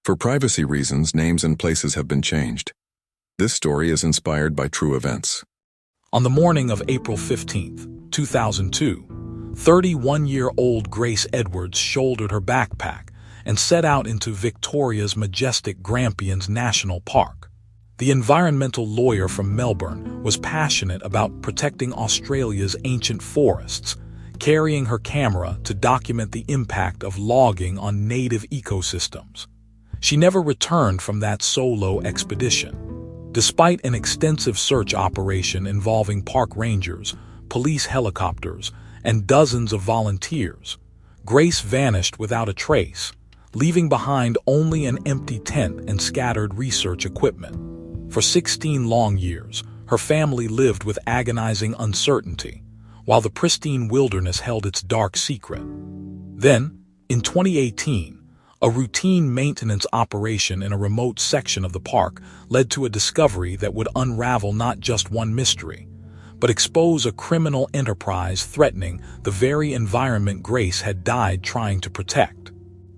For privacy reasons, names and places have been changed. This story is inspired by true events. On the morning of April 15, 2002, 31-year-old Grace Edwards shouldered her backpack and set out into Victoria's majestic Grampians National Park. The environmental lawyer from Melbourne was passionate about protecting Australia's ancient forests, carrying her camera to document the impact of logging on native ecosystems. She never returned from that solo expedition. Despite an extensive search operation involving park rangers, police helicopters, and dozens of volunteers, Grace vanished without a trace, leaving behind only an empty tent and scattered research equipment. For 16 long years, her family lived with agonizing uncertainty, while the pristine wilderness held its dark secret. Then, in 2018, a routine maintenance operation in a remote section of the park led to a discovery that would unravel not just one mystery, but expose a criminal enterprise threatening the very environment Grace had died trying to protect.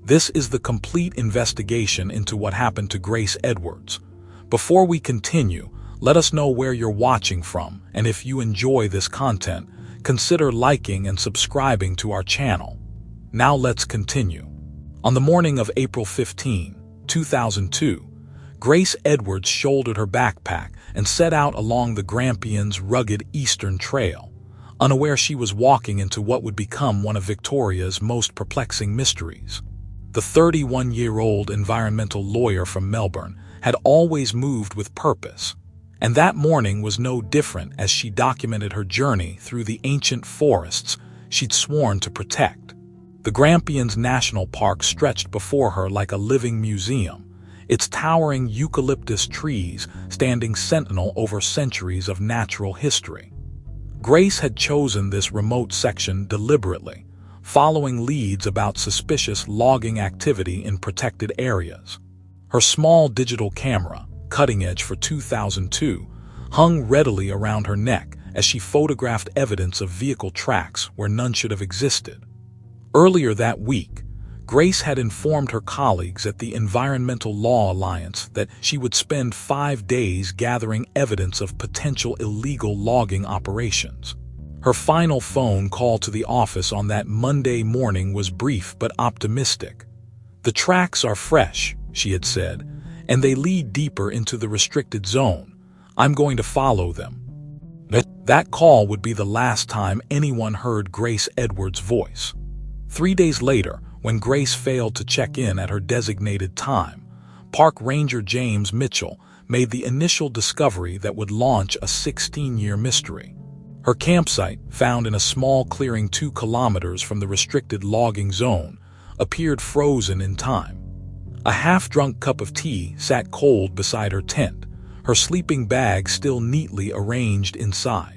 This is the complete investigation into what happened to Grace Edwards. Before we continue, let us know where you're watching from, and if you enjoy this content, consider liking and subscribing to our channel. Now let's continue. On the morning of April 15, 2002, Grace Edwards shouldered her backpack and set out along the Grampians' rugged Eastern Trail, unaware she was walking into what would become one of Victoria's most perplexing mysteries. The 31-year-old environmental lawyer from Melbourne had always moved with purpose, and that morning was no different as she documented her journey through the ancient forests she'd sworn to protect. The Grampians National Park stretched before her like a living museum, its towering eucalyptus trees standing sentinel over centuries of natural history. Grace had chosen this remote section deliberately, following leads about suspicious logging activity in protected areas. Her small digital camera, cutting edge for 2002, hung readily around her neck as she photographed evidence of vehicle tracks where none should have existed. Earlier that week, Grace had informed her colleagues at the Environmental Law Alliance that she would spend 5 days gathering evidence of potential illegal logging operations. Her final phone call to the office on that Monday morning was brief but optimistic. "The tracks are fresh," she had said, "and they lead deeper into the restricted zone. I'm going to follow them." That call would be the last time anyone heard Grace Edwards' voice. 3 days later, when Grace failed to check in at her designated time, Park Ranger James Mitchell made the initial discovery that would launch a 16-year mystery. Her campsite, found in a small clearing 2 kilometers from the restricted logging zone, appeared frozen in time. A half-drunk cup of tea sat cold beside her tent, her sleeping bag still neatly arranged inside.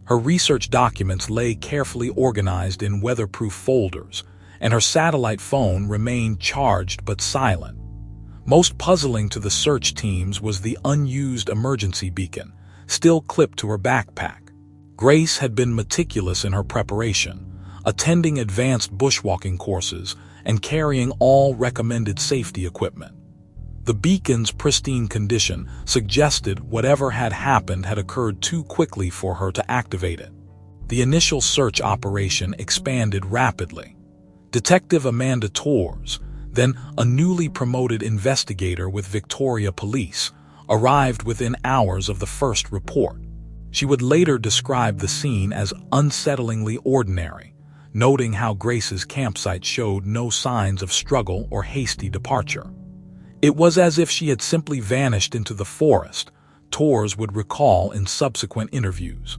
Her research documents lay carefully organized in weatherproof folders, and her satellite phone remained charged but silent. Most puzzling to the search teams was the unused emergency beacon, still clipped to her backpack. Grace had been meticulous in her preparation, attending advanced bushwalking courses and carrying all recommended safety equipment. The beacon's pristine condition suggested whatever had happened had occurred too quickly for her to activate it. The initial search operation expanded rapidly. Detective Amanda Torres, then a newly promoted investigator with Victoria Police, arrived within hours of the first report. She would later describe the scene as unsettlingly ordinary, noting how Grace's campsite showed no signs of struggle or hasty departure. It was as if she had simply vanished into the forest, Torres would recall in subsequent interviews.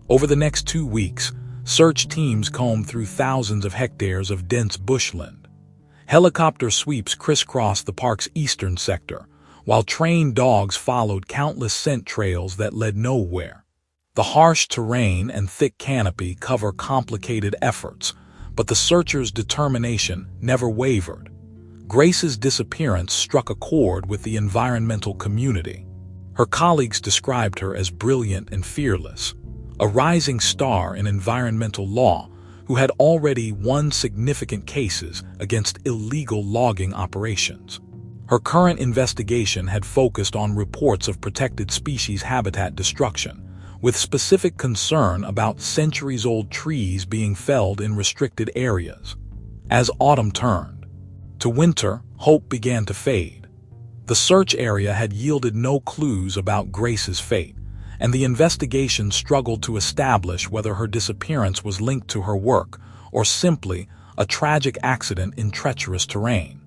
Over the next 2 weeks, search teams combed through thousands of hectares of dense bushland. Helicopter sweeps crisscrossed the park's eastern sector, while trained dogs followed countless scent trails that led nowhere. The harsh terrain and thick canopy cover complicated efforts, but the searchers' determination never wavered. Grace's disappearance struck a chord with the environmental community. Her colleagues described her as brilliant and fearless, a rising star in environmental law who had already won significant cases against illegal logging operations. Her current investigation had focused on reports of protected species habitat destruction, with specific concern about centuries-old trees being felled in restricted areas. As autumn turned to winter, hope began to fade. The search area had yielded no clues about Grace's fate, and the investigation struggled to establish whether her disappearance was linked to her work or simply a tragic accident in treacherous terrain.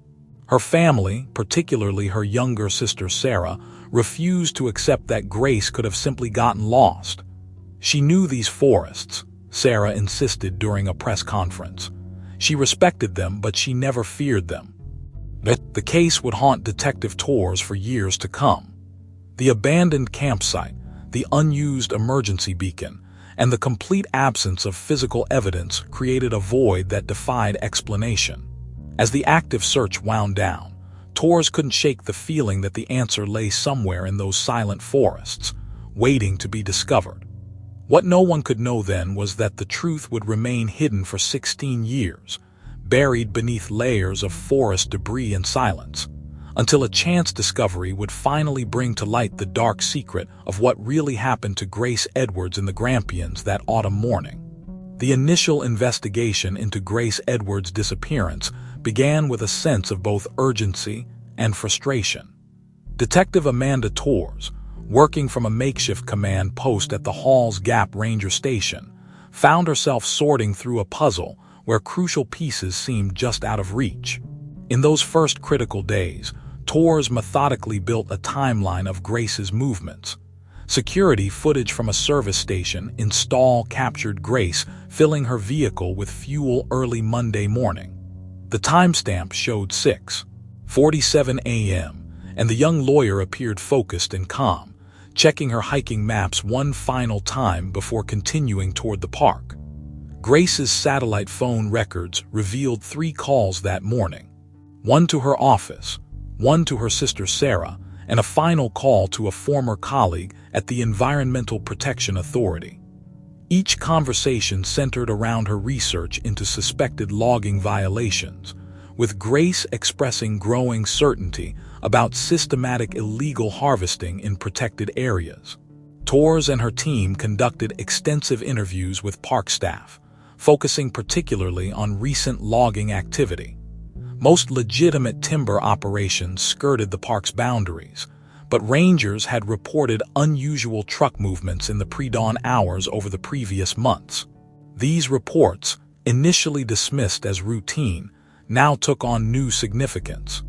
Her family, particularly her younger sister Sarah, refused to accept that Grace could have simply gotten lost. She knew these forests, Sarah insisted during a press conference. She respected them, but she never feared them. The case would haunt detective tours for years to come. The abandoned campsite, the unused emergency beacon, and the complete absence of physical evidence created a void that defied explanation. As the active search wound down, tours couldn't shake the feeling that the answer lay somewhere in those silent forests, waiting to be discovered. What no one could know then was that the truth would remain hidden for 16 years, buried beneath layers of forest debris and silence, until a chance discovery would finally bring to light the dark secret of what really happened to Grace Edwards in the Grampians that autumn morning. The initial investigation into Grace Edwards' disappearance began with a sense of both urgency and frustration. Detective Amanda Torres, working from a makeshift command post at the Halls Gap Ranger Station, found herself sorting through a puzzle where crucial pieces seemed just out of reach. In those first critical days, Torres methodically built a timeline of Grace's movements. Security footage from a service station in Stall captured Grace filling her vehicle with fuel early Monday morning. The timestamp showed 6:47 a.m., and the young lawyer appeared focused and calm, checking her hiking maps one final time before continuing toward the park. Grace's satellite phone records revealed 3 calls that morning: one to her office, one to her sister Sarah, and a final call to a former colleague at the Environmental Protection Authority. Each conversation centered around her research into suspected logging violations, with Grace expressing growing certainty about systematic illegal harvesting in protected areas. Torres and her team conducted extensive interviews with park staff, focusing particularly on recent logging activity. Most legitimate timber operations skirted the park's boundaries, but rangers had reported unusual truck movements in the pre-dawn hours over the previous months. These reports, initially dismissed as routine, now took on new significance.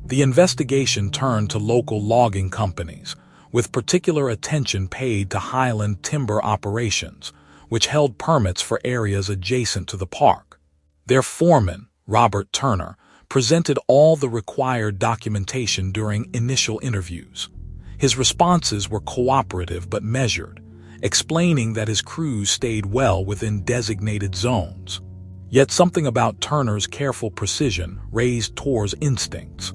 The investigation turned to local logging companies, with particular attention paid to Highland Timber Operations, which held permits for areas adjacent to the park. Their foreman, Robert Turner, presented all the required documentation during initial interviews. His responses were cooperative but measured, explaining that his crews stayed well within designated zones. Yet something about Turner's careful precision raised Torres' instincts.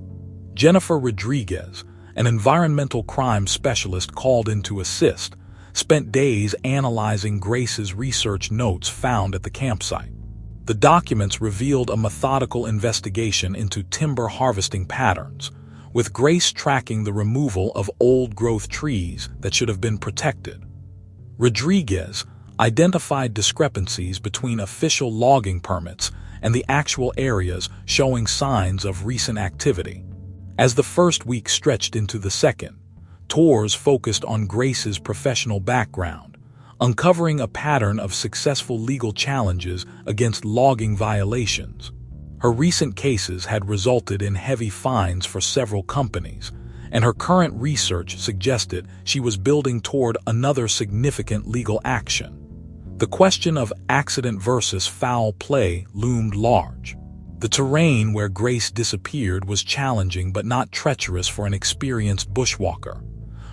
Jennifer Rodriguez, an environmental crime specialist called in to assist, spent days analyzing Grace's research notes found at the campsite. The documents revealed a methodical investigation into timber harvesting patterns, with Grace tracking the removal of old-growth trees that should have been protected. Rodriguez identified discrepancies between official logging permits and the actual areas showing signs of recent activity. As the first week stretched into the second, Torres focused on Grace's professional background, uncovering a pattern of successful legal challenges against logging violations. Her recent cases had resulted in heavy fines for several companies, and her current research suggested she was building toward another significant legal action. The question of accident versus foul play loomed large. The terrain where Grace disappeared was challenging but not treacherous for an experienced bushwalker.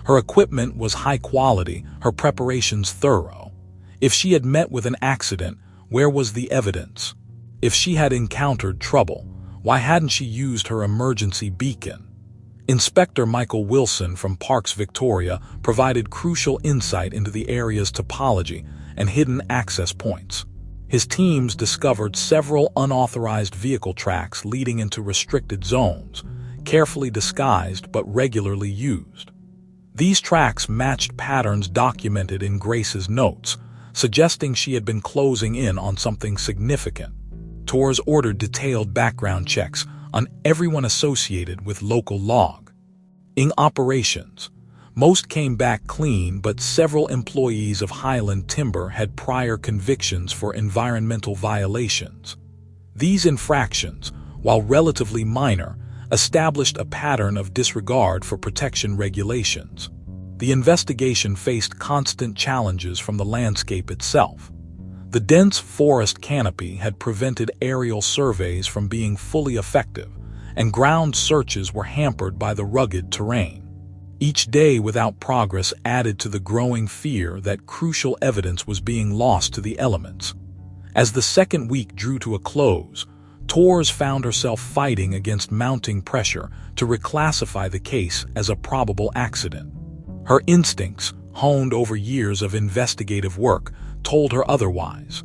Her equipment was high quality, her preparations thorough. If she had met with an accident, where was the evidence? If she had encountered trouble, why hadn't she used her emergency beacon? Inspector Michael Wilson from Parks Victoria provided crucial insight into the area's topology and hidden access points. His teams discovered several unauthorized vehicle tracks leading into restricted zones, carefully disguised but regularly used. These tracks matched patterns documented in Grace's notes, suggesting she had been closing in on something significant. Tours ordered detailed background checks on everyone associated with local log. In operations, most came back clean, but several employees of Highland Timber had prior convictions for environmental violations. These infractions, while relatively minor, established a pattern of disregard for protection regulations. The investigation faced constant challenges from the landscape itself. The dense forest canopy had prevented aerial surveys from being fully effective, and ground searches were hampered by the rugged terrain. Each day without progress added to the growing fear that crucial evidence was being lost to the elements. As the second week drew to a close, Tours found herself fighting against mounting pressure to reclassify the case as a probable accident. Her instincts, honed over years of investigative work, told her otherwise.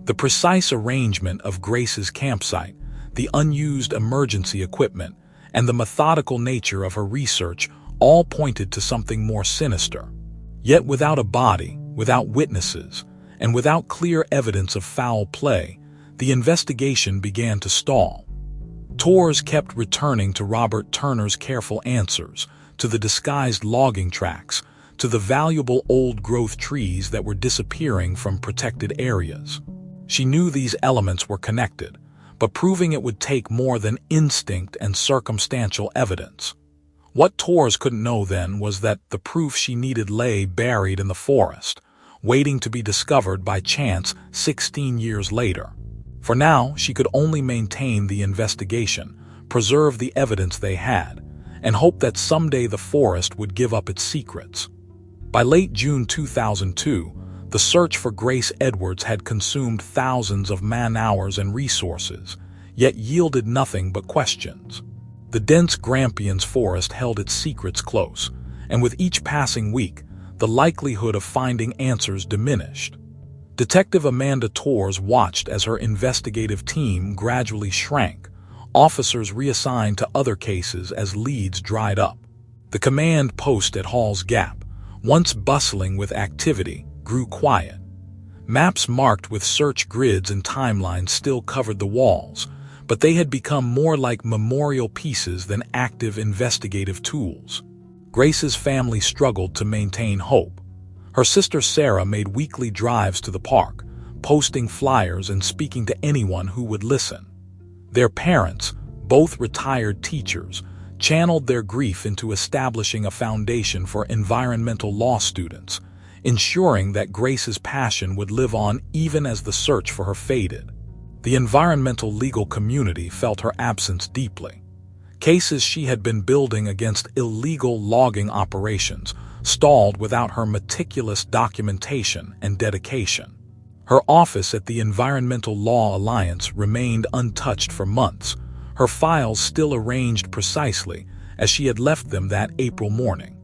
The precise arrangement of Grace's campsite, the unused emergency equipment, and the methodical nature of her research all pointed to something more sinister. Yet without a body, without witnesses, and without clear evidence of foul play, the investigation began to stall. Tours kept returning to Robert Turner's careful answers, to the disguised logging tracks, to the valuable old-growth trees that were disappearing from protected areas. She knew these elements were connected, but proving it would take more than instinct and circumstantial evidence. What Tours couldn't know then was that the proof she needed lay buried in the forest, waiting to be discovered by chance 16 years later. For now, she could only maintain the investigation, preserve the evidence they had, and hope that someday the forest would give up its secrets. By late June 2002, the search for Grace Edwards had consumed thousands of man-hours and resources, yet yielded nothing but questions. The dense Grampians forest held its secrets close, and with each passing week, the likelihood of finding answers diminished. Detective Amanda Tours watched as her investigative team gradually shrank, officers reassigned to other cases as leads dried up. The command post at Hall's Gap, once bustling with activity, grew quiet. Maps marked with search grids and timelines still covered the walls, but they had become more like memorial pieces than active investigative tools. Grace's family struggled to maintain hope. Her sister Sarah made weekly drives to the park, posting flyers and speaking to anyone who would listen. Their parents, both retired teachers, channeled their grief into establishing a foundation for environmental law students, ensuring that Grace's passion would live on even as the search for her faded. The environmental legal community felt her absence deeply. Cases she had been building against illegal logging operations stalled without her meticulous documentation and dedication. Her office at the Environmental Law Alliance remained untouched for months, her files still arranged precisely as she had left them that April morning.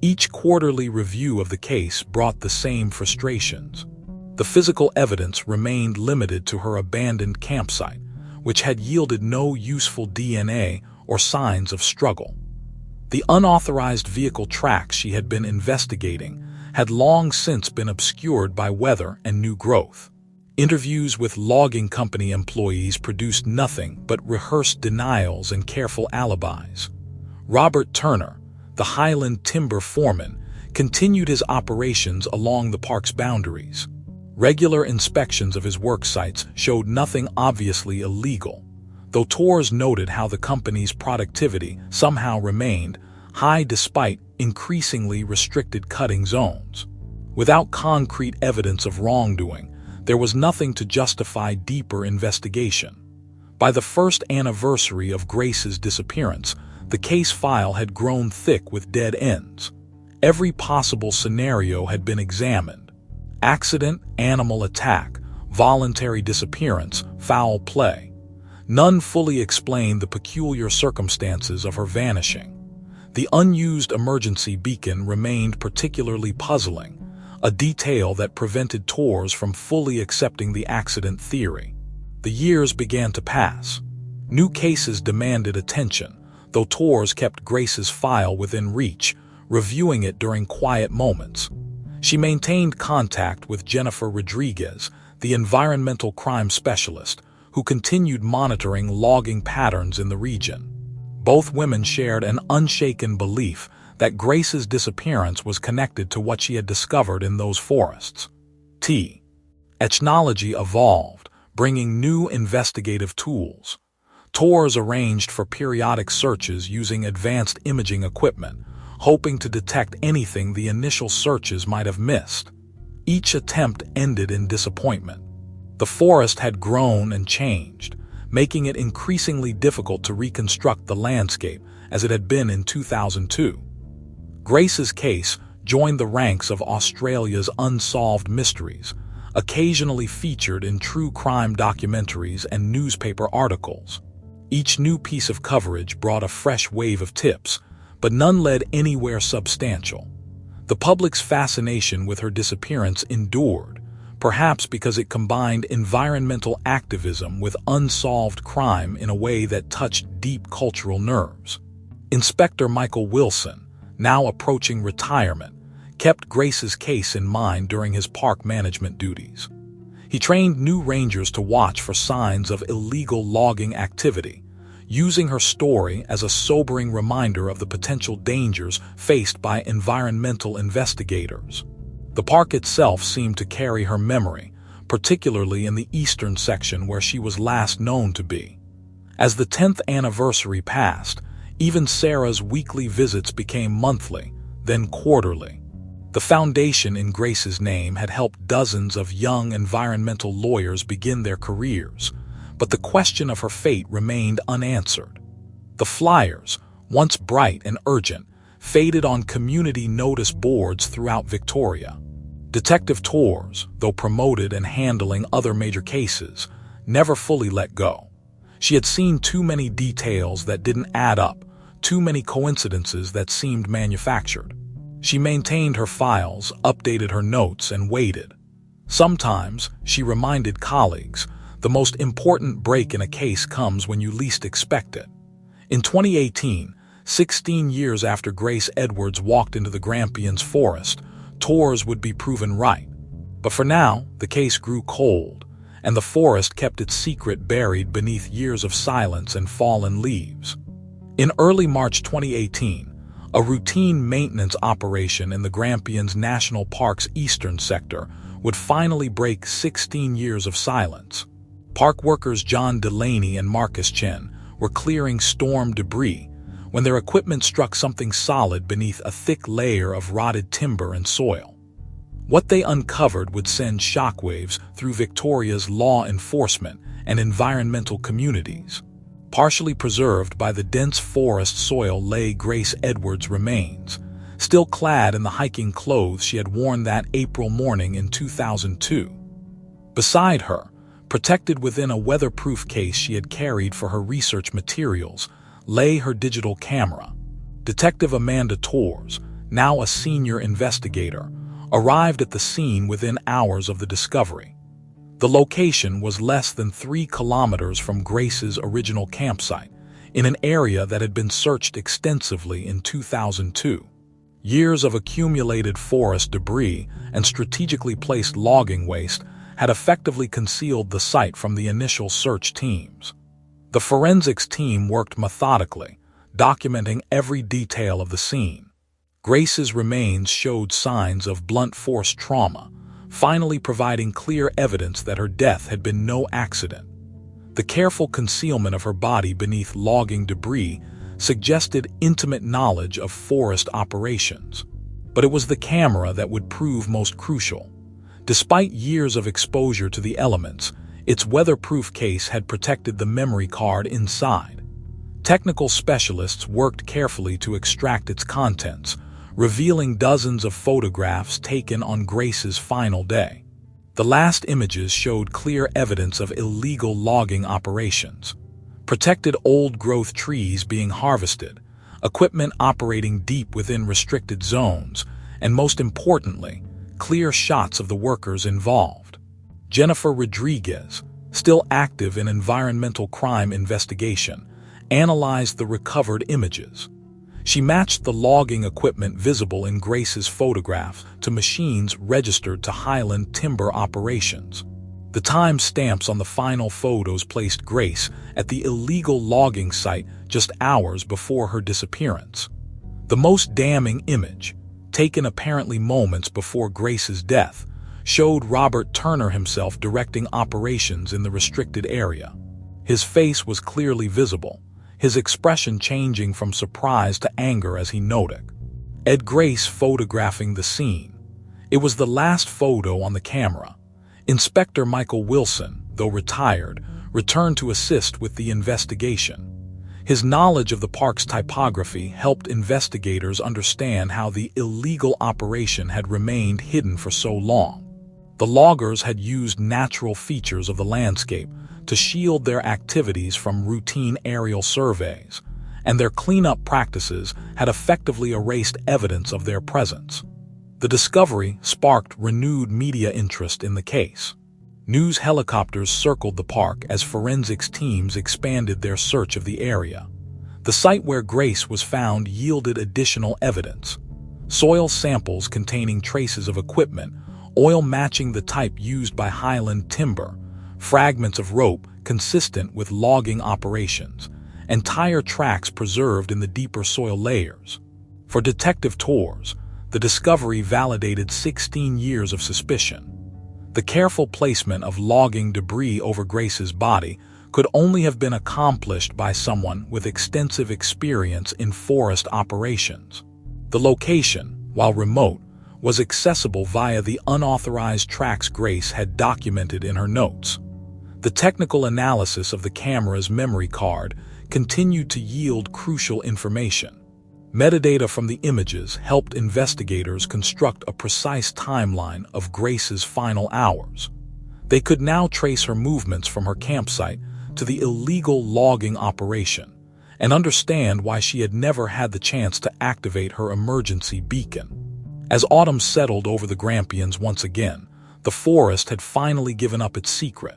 Each quarterly review of the case brought the same frustrations. The physical evidence remained limited to her abandoned campsite, which had yielded no useful DNA or signs of struggle. The unauthorized vehicle tracks she had been investigating had long since been obscured by weather and new growth. Interviews with logging company employees produced nothing but rehearsed denials and careful alibis. Robert Turner, the Highland Timber foreman, continued his operations along the park's boundaries. Regular inspections of his work sites showed nothing obviously illegal, though Tours noted how the company's productivity somehow remained high despite increasingly restricted cutting zones. Without concrete evidence of wrongdoing, there was nothing to justify deeper investigation. By the first anniversary of Grace's disappearance, the case file had grown thick with dead ends. Every possible scenario had been examined: accident, animal attack, voluntary disappearance, foul play. None fully explained the peculiar circumstances of her vanishing. The unused emergency beacon remained particularly puzzling, a detail that prevented Tours from fully accepting the accident theory. The years began to pass. New cases demanded attention, though Torres kept Grace's file within reach, reviewing it during quiet moments. She maintained contact with Jennifer Rodriguez, the environmental crime specialist, who continued monitoring logging patterns in the region. Both women shared an unshaken belief that Grace's disappearance was connected to what she had discovered in those forests. Technology evolved, bringing new investigative tools. Torres arranged for periodic searches using advanced imaging equipment, hoping to detect anything the initial searches might have missed. Each attempt ended in disappointment. The forest had grown and changed, making it increasingly difficult to reconstruct the landscape as it had been in 2002. Grace's case joined the ranks of Australia's unsolved mysteries, occasionally featured in true crime documentaries and newspaper articles. Each new piece of coverage brought a fresh wave of tips, but none led anywhere substantial. The public's fascination with her disappearance endured, perhaps because it combined environmental activism with unsolved crime in a way that touched deep cultural nerves. Inspector Michael Wilson, now approaching retirement, kept Grace's case in mind during his park management duties. He trained new rangers to watch for signs of illegal logging activity, using her story as a sobering reminder of the potential dangers faced by environmental investigators. The park itself seemed to carry her memory, particularly in the eastern section where she was last known to be. As the 10th anniversary passed, even Sarah's weekly visits became monthly, then quarterly. The foundation in Grace's name had helped dozens of young environmental lawyers begin their careers, but the question of her fate remained unanswered. The flyers, once bright and urgent, faded on community notice boards throughout Victoria. Detective Torres, though promoted and handling other major cases, never fully let go. She had seen too many details that didn't add up, too many coincidences that seemed manufactured. She maintained her files, updated her notes, and waited. Sometimes, she reminded colleagues, the most important break in a case comes when you least expect it. In 2018, 16 years after Grace Edwards walked into the Grampians forest, Torres would be proven right. But for now, the case grew cold, and the forest kept its secret buried beneath years of silence and fallen leaves. In early March 2018, a routine maintenance operation in the Grampians National Park's eastern sector would finally break 16 years of silence. Park workers John Delaney and Marcus Chen were clearing storm debris when their equipment struck something solid beneath a thick layer of rotted timber and soil. What they uncovered would send shockwaves through Victoria's law enforcement and environmental communities. Partially preserved by the dense forest soil lay Grace Edwards' remains, still clad in the hiking clothes she had worn that April morning in 2002. Beside her, protected within a weatherproof case she had carried for her research materials, lay her digital camera. Detective Amanda Torres, now a senior investigator, arrived at the scene within hours of the discovery. The location was less than 3 kilometers from Grace's original campsite, in an area that had been searched extensively in 2002. Years of accumulated forest debris and strategically placed logging waste had effectively concealed the site from the initial search teams. The forensics team worked methodically, documenting every detail of the scene. Grace's remains showed signs of blunt force trauma, finally providing clear evidence that her death had been no accident. The careful concealment of her body beneath logging debris suggested intimate knowledge of forest operations. But it was the camera that would prove most crucial. Despite years of exposure to the elements, its weatherproof case had protected the memory card inside. Technical specialists worked carefully to extract its contents, revealing dozens of photographs taken on Grace's final day. The last images showed clear evidence of illegal logging operations. Protected old-growth trees being harvested, equipment operating deep within restricted zones, and most importantly, clear shots of the workers involved. Jennifer Rodriguez, still active in environmental crime investigation, analyzed the recovered images. She matched the logging equipment visible in Grace's photographs to machines registered to Highland Timber Operations. The time stamps on the final photos placed Grace at the illegal logging site just hours before her disappearance. The most damning image, taken apparently moments before Grace's death, showed Robert Turner himself directing operations in the restricted area. His face was clearly visible, his expression changing from surprise to anger as he noted Ed Grace photographing the scene. It was the last photo on the camera. Inspector Michael Wilson, though retired, returned to assist with the investigation. His knowledge of the park's topography helped investigators understand how the illegal operation had remained hidden for so long. The loggers had used natural features of the landscape to shield their activities from routine aerial surveys, and their cleanup practices had effectively erased evidence of their presence. The discovery sparked renewed media interest in the case. News helicopters circled the park as forensics teams expanded their search of the area. The site where Grace was found yielded additional evidence. Soil samples containing traces of equipment, oil matching the type used by Highland Timber, fragments of rope consistent with logging operations, and tire tracks preserved in the deeper soil layers. For detective tours, the discovery validated 16 years of suspicion. The careful placement of logging debris over Grace's body could only have been accomplished by someone with extensive experience in forest operations. The location, while remote, was accessible via the unauthorized tracks Grace had documented in her notes. The technical analysis of the camera's memory card continued to yield crucial information. Metadata from the images helped investigators construct a precise timeline of Grace's final hours. They could now trace her movements from her campsite to the illegal logging operation and understand why she had never had the chance to activate her emergency beacon. As autumn settled over the Grampians once again, the forest had finally given up its secret.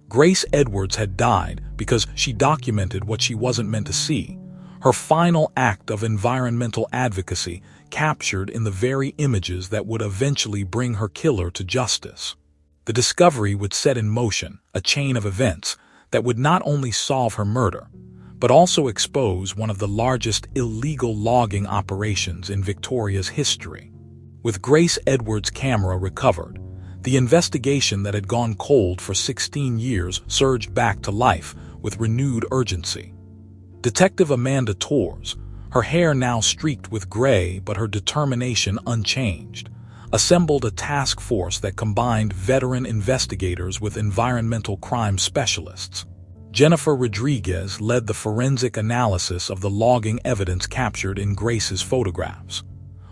Grace Edwards had died because she documented what she wasn't meant to see. Her final act of environmental advocacy captured in the very images that would eventually bring her killer to justice. The discovery would set in motion a chain of events that would not only solve her murder, but also expose one of the largest illegal logging operations in Victoria's history. With Grace Edwards' camera recovered, the investigation that had gone cold for 16 years surged back to life with renewed urgency. Detective Amanda Torres, her hair now streaked with gray but her determination unchanged, assembled a task force that combined veteran investigators with environmental crime specialists. Jennifer Rodriguez led the forensic analysis of the logging evidence captured in Grace's photographs.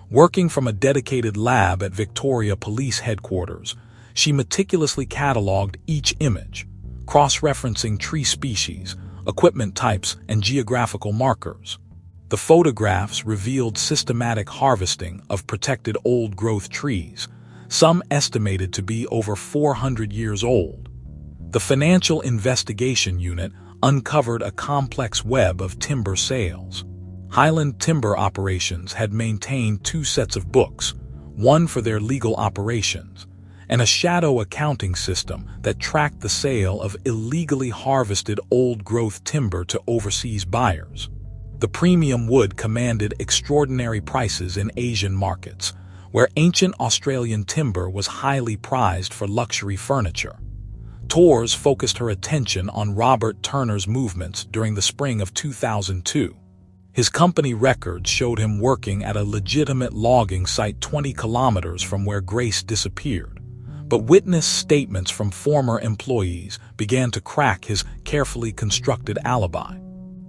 Working from a dedicated lab at Victoria Police Headquarters, she meticulously cataloged each image, cross-referencing tree species, equipment types, and geographical markers. The photographs revealed systematic harvesting of protected old-growth trees, some estimated to be over 400 years old. The Financial Investigation Unit uncovered a complex web of timber sales. Highland Timber Operations had maintained 2 sets of books, one for their legal operations, and a shadow accounting system that tracked the sale of illegally harvested old-growth timber to overseas buyers. The premium wood commanded extraordinary prices in Asian markets, where ancient Australian timber was highly prized for luxury furniture. Torres focused her attention on Robert Turner's movements during the spring of 2002. His company records showed him working at a legitimate logging site 20 kilometers from where Grace disappeared. But witness statements from former employees began to crack his carefully constructed alibi.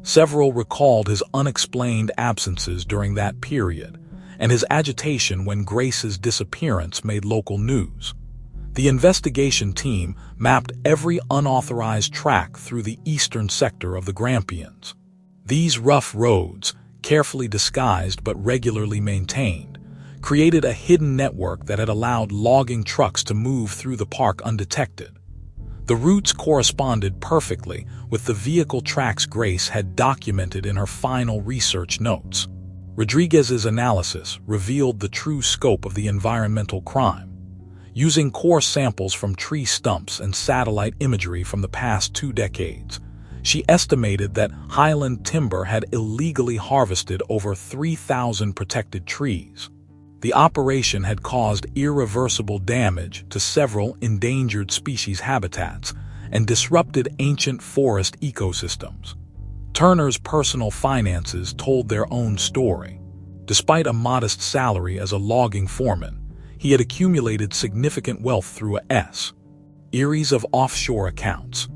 Several recalled his unexplained absences during that period, and his agitation when Grace's disappearance made local news. The investigation team mapped every unauthorized track through the eastern sector of the Grampians. These rough roads, carefully disguised but regularly maintained, created a hidden network that had allowed logging trucks to move through the park undetected. The routes corresponded perfectly with the vehicle tracks Grace had documented in her final research notes. Rodriguez's analysis revealed the true scope of the environmental crime. Using core samples from tree stumps and satellite imagery from the past 2 decades, she estimated that Highland Timber had illegally harvested over 3,000 protected trees. The operation had caused irreversible damage to several endangered species habitats and disrupted ancient forest ecosystems. Turner's personal finances told their own story. Despite a modest salary as a logging foreman, he had accumulated significant wealth through a series of offshore accounts.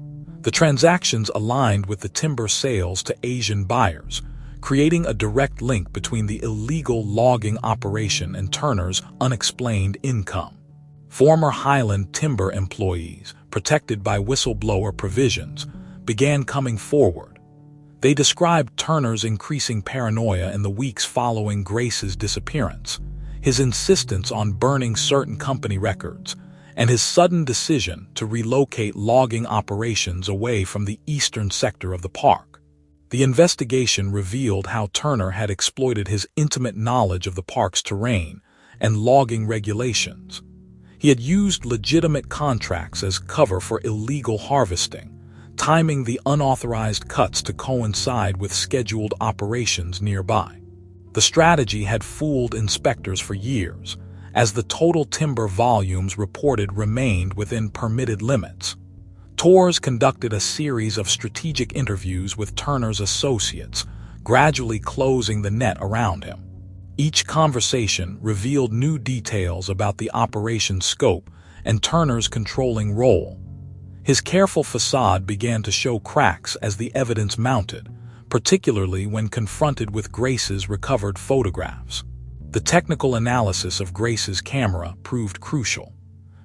The transactions aligned with the timber sales to Asian buyers, creating a direct link between the illegal logging operation and Turner's unexplained income. Former Highland Timber employees, protected by whistleblower provisions, began coming forward. They described Turner's increasing paranoia in the weeks following Grace's disappearance, his insistence on burning certain company records, and his sudden decision to relocate logging operations away from the eastern sector of the park. The investigation revealed how Turner had exploited his intimate knowledge of the park's terrain and logging regulations. He had used legitimate contracts as cover for illegal harvesting, timing the unauthorized cuts to coincide with scheduled operations nearby. The strategy had fooled inspectors for years, as the total timber volumes reported remained within permitted limits. Torres conducted a series of strategic interviews with Turner's associates, gradually closing the net around him. Each conversation revealed new details about the operation's scope and Turner's controlling role. His careful facade began to show cracks as the evidence mounted, particularly when confronted with Grace's recovered photographs. The technical analysis of Grace's camera proved crucial.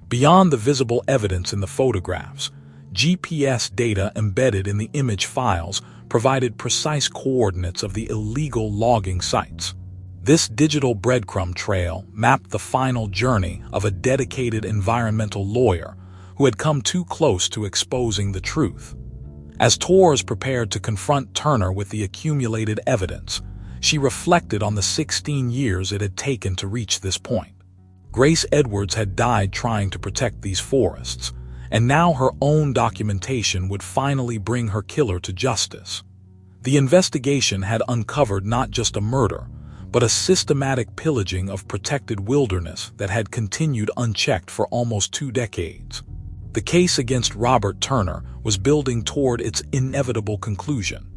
Beyond the visible evidence in the photographs, GPS data embedded in the image files provided precise coordinates of the illegal logging sites. This digital breadcrumb trail mapped the final journey of a dedicated environmental lawyer who had come too close to exposing the truth. As Torres prepared to confront Turner with the accumulated evidence, she reflected on the 16 years it had taken to reach this point. Grace Edwards had died trying to protect these forests, and now her own documentation would finally bring her killer to justice. The investigation had uncovered not just a murder, but a systematic pillaging of protected wilderness that had continued unchecked for almost 2 decades. The case against Robert Turner was building toward its inevitable conclusion.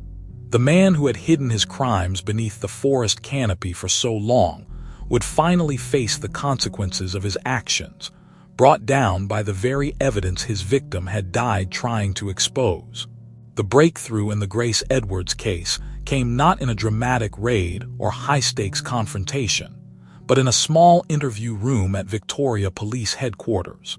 The man who had hidden his crimes beneath the forest canopy for so long would finally face the consequences of his actions, brought down by the very evidence his victim had died trying to expose. The breakthrough in the Grace Edwards case came not in a dramatic raid or high-stakes confrontation, but in a small interview room at Victoria Police Headquarters.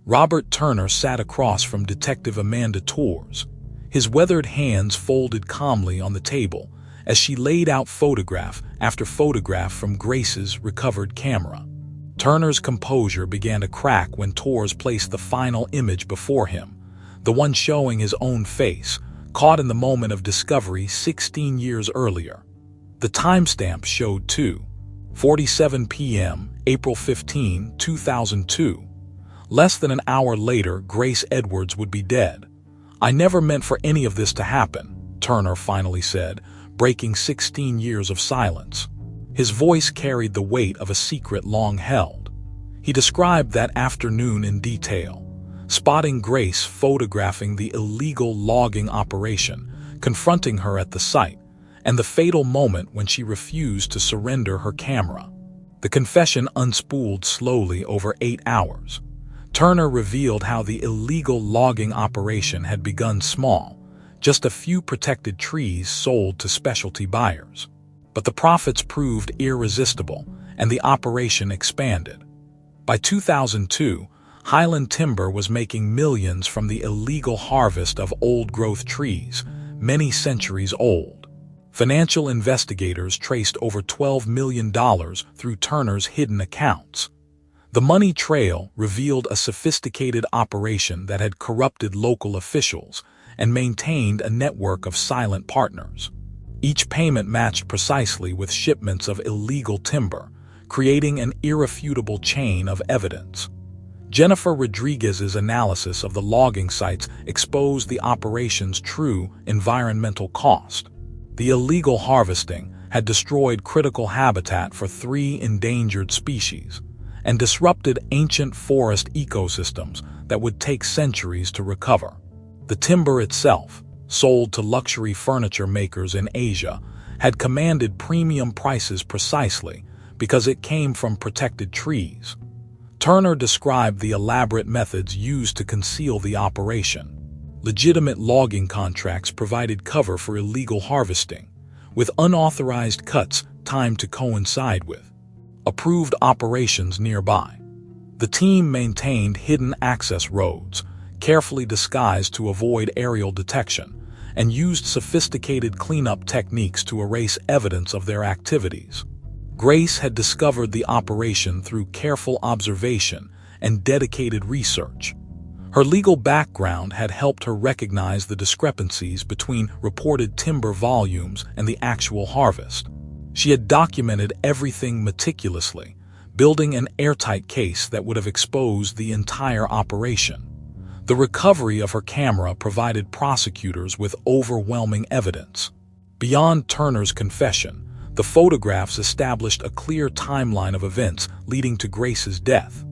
Robert Turner sat across from Detective Amanda Torres, his weathered hands folded calmly on the table as she laid out photograph after photograph from Grace's recovered camera. Turner's composure began to crack when Torres placed the final image before him, the one showing his own face, caught in the moment of discovery 16 years earlier. The timestamp showed 2:47 p.m., April 15, 2002. Less than an hour later, Grace Edwards would be dead. "I never meant for any of this to happen," Turner finally said, breaking 16 years of silence. His voice carried the weight of a secret long held. He described that afternoon in detail, spotting Grace photographing the illegal logging operation, confronting her at the site, and the fatal moment when she refused to surrender her camera. The confession unspooled slowly over 8 hours. Turner revealed how the illegal logging operation had begun small, just a few protected trees sold to specialty buyers. But the profits proved irresistible, and the operation expanded. By 2002, Highland Timber was making millions from the illegal harvest of old-growth trees, many centuries old. Financial investigators traced over $12 million through Turner's hidden accounts. The money trail revealed a sophisticated operation that had corrupted local officials and maintained a network of silent partners. Each payment matched precisely with shipments of illegal timber, creating an irrefutable chain of evidence. Jennifer Rodriguez's analysis of the logging sites exposed the operation's true environmental cost. The illegal harvesting had destroyed critical habitat for 3 endangered species and disrupted ancient forest ecosystems that would take centuries to recover. The timber itself, sold to luxury furniture makers in Asia, had commanded premium prices precisely because it came from protected trees. Turner described the elaborate methods used to conceal the operation. Legitimate logging contracts provided cover for illegal harvesting, with unauthorized cuts timed to coincide with approved operations nearby. The team maintained hidden access roads, carefully disguised to avoid aerial detection, and used sophisticated cleanup techniques to erase evidence of their activities. Grace had discovered the operation through careful observation and dedicated research. Her legal background had helped her recognize the discrepancies between reported timber volumes and the actual harvest. She had documented everything meticulously, building an airtight case that would have exposed the entire operation. The recovery of her camera provided prosecutors with overwhelming evidence. Beyond Turner's confession, the photographs established a clear timeline of events leading to Grace's death.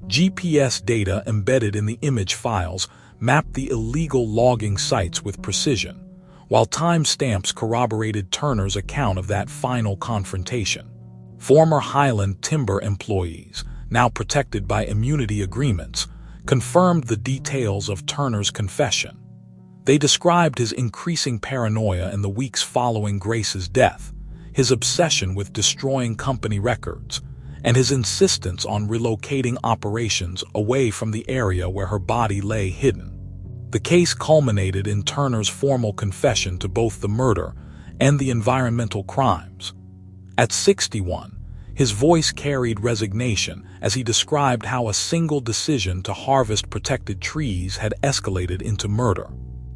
GPS data embedded in the image files mapped the illegal logging sites with precision, while timestamps corroborated Turner's account of that final confrontation. Former Highland Timber employees, now protected by immunity agreements, confirmed the details of Turner's confession. They described his increasing paranoia in the weeks following Grace's death, his obsession with destroying company records, and his insistence on relocating operations away from the area where her body lay hidden. The case culminated in Turner's formal confession to both the murder and the environmental crimes. At 61, his voice carried resignation as he described how a single decision to harvest protected trees had escalated into murder.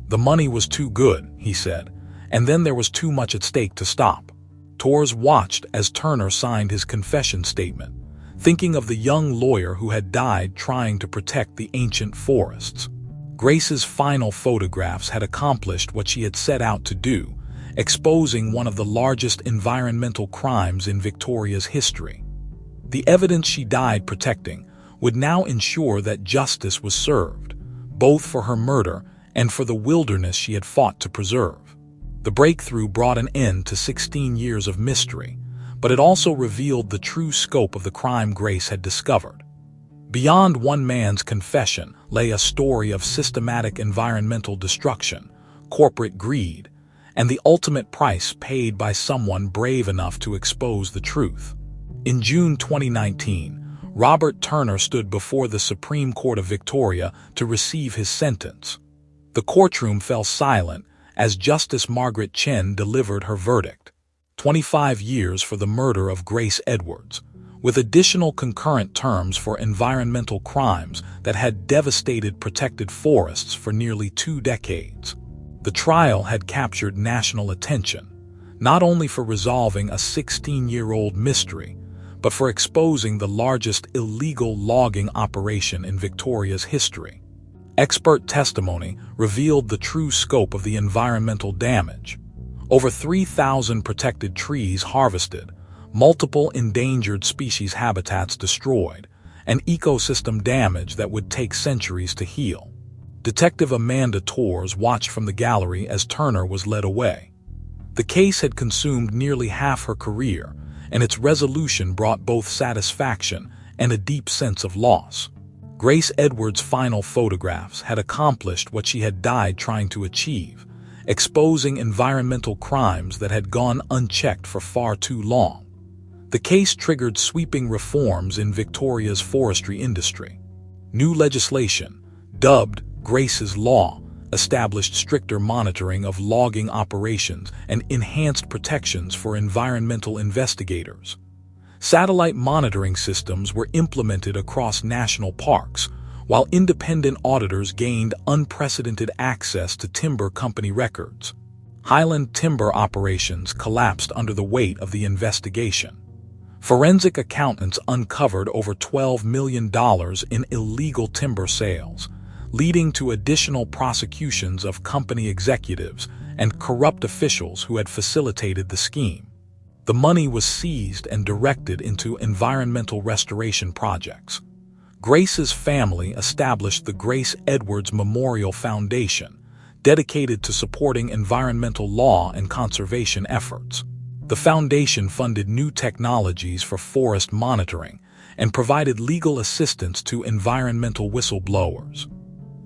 The money was too good, he said, and then there was too much at stake to stop. Torres watched as Turner signed his confession statement, thinking of the young lawyer who had died trying to protect the ancient forests. Grace's final photographs had accomplished what she had set out to do, exposing one of the largest environmental crimes in Victoria's history. The evidence she died protecting would now ensure that justice was served, both for her murder and for the wilderness she had fought to preserve. The breakthrough brought an end to 16 years of mystery, but it also revealed the true scope of the crime Grace had discovered. Beyond one man's confession lay a story of systematic environmental destruction, corporate greed, and the ultimate price paid by someone brave enough to expose the truth. In June 2019, Robert Turner stood before the Supreme Court of Victoria to receive his sentence. The courtroom fell silent as Justice Margaret Chen delivered her verdict: 25 years for the murder of Grace Edwards, with additional concurrent terms for environmental crimes that had devastated protected forests for nearly 2 decades. The trial had captured national attention, not only for resolving a 16-year-old mystery, but for exposing the largest illegal logging operation in Victoria's history. Expert testimony revealed the true scope of the environmental damage. Over 3,000 protected trees harvested, multiple endangered species habitats destroyed, and ecosystem damage that would take centuries to heal. Detective Amanda Torres watched from the gallery as Turner was led away. The case had consumed nearly half her career, and its resolution brought both satisfaction and a deep sense of loss. Grace Edwards' final photographs had accomplished what she had died trying to achieve, exposing environmental crimes that had gone unchecked for far too long. The case triggered sweeping reforms in Victoria's forestry industry. New legislation, dubbed Grace's Law, established stricter monitoring of logging operations and enhanced protections for environmental investigators. Satellite monitoring systems were implemented across national parks, while independent auditors gained unprecedented access to timber company records. Highland timber operations collapsed under the weight of the investigation. Forensic accountants uncovered over $12 million in illegal timber sales, leading to additional prosecutions of company executives and corrupt officials who had facilitated the scheme. The money was seized and directed into environmental restoration projects. Grace's family established the Grace Edwards Memorial Foundation, dedicated to supporting environmental law and conservation efforts. The foundation funded new technologies for forest monitoring and provided legal assistance to environmental whistleblowers.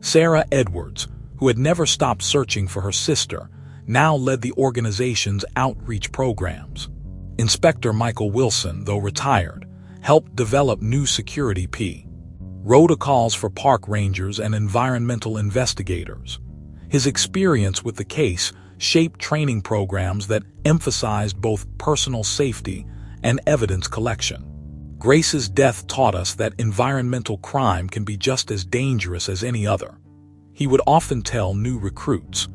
Sarah Edwards, who had never stopped searching for her sister, now led the organization's outreach programs. Inspector Michael Wilson, though retired, helped develop new security protocols for park rangers and environmental investigators. His experience with the case shaped training programs that emphasized both personal safety and evidence collection. Grace's death taught us that environmental crime can be just as dangerous as any other. He would often tell new recruits.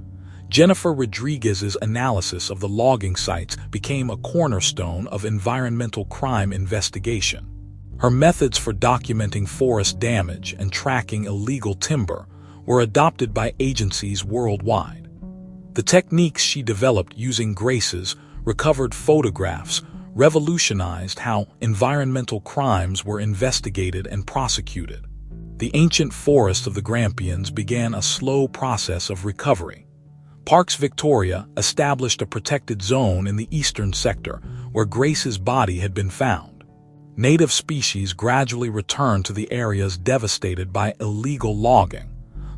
Jennifer Rodriguez's analysis of the logging sites became a cornerstone of environmental crime investigation. Her methods for documenting forest damage and tracking illegal timber were adopted by agencies worldwide. The techniques she developed using Grace's recovered photographs revolutionized how environmental crimes were investigated and prosecuted. The ancient forests of the Grampians began a slow process of recovery. Parks Victoria established a protected zone in the eastern sector where Grace's body had been found. Native species gradually returned to the areas devastated by illegal logging,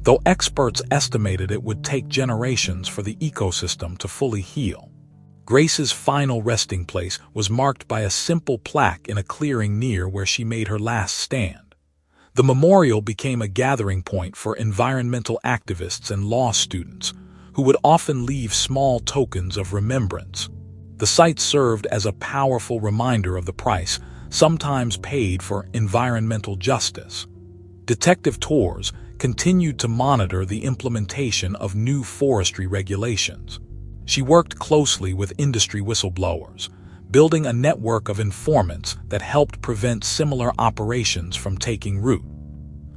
though experts estimated it would take generations for the ecosystem to fully heal. Grace's final resting place was marked by a simple plaque in a clearing near where she made her last stand. The memorial became a gathering point for environmental activists and law students, who would often leave small tokens of remembrance. The site served as a powerful reminder of the price sometimes paid for environmental justice. Detective tours continued to monitor the implementation of new forestry regulations. She worked closely with industry whistleblowers, building a network of informants that helped prevent similar operations from taking root.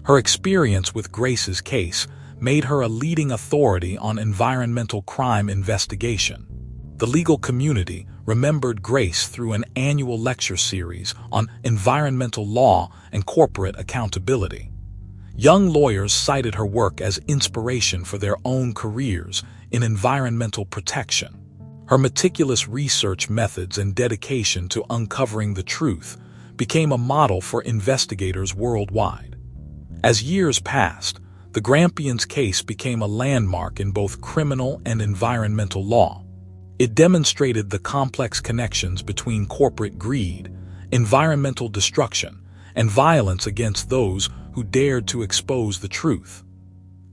Her experience with Grace's case made her a leading authority on environmental crime investigation. The legal community remembered Grace through an annual lecture series on environmental law and corporate accountability. Young lawyers cited her work as inspiration for their own careers in environmental protection. Her meticulous research methods and dedication to uncovering the truth became a model for investigators worldwide. As years passed, the Grampians case became a landmark in both criminal and environmental law. It demonstrated the complex connections between corporate greed, environmental destruction, and violence against those who dared to expose the truth.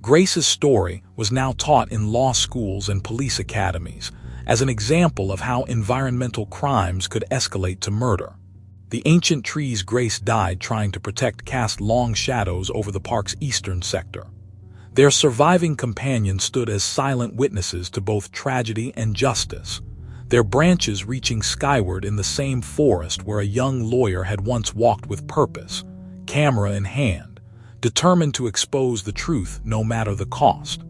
Grace's story was now taught in law schools and police academies as an example of how environmental crimes could escalate to murder. The ancient trees Grace died trying to protect cast long shadows over the park's eastern sector. Their surviving companions stood as silent witnesses to both tragedy and justice, their branches reaching skyward in the same forest where a young lawyer had once walked with purpose, camera in hand, determined to expose the truth no matter the cost.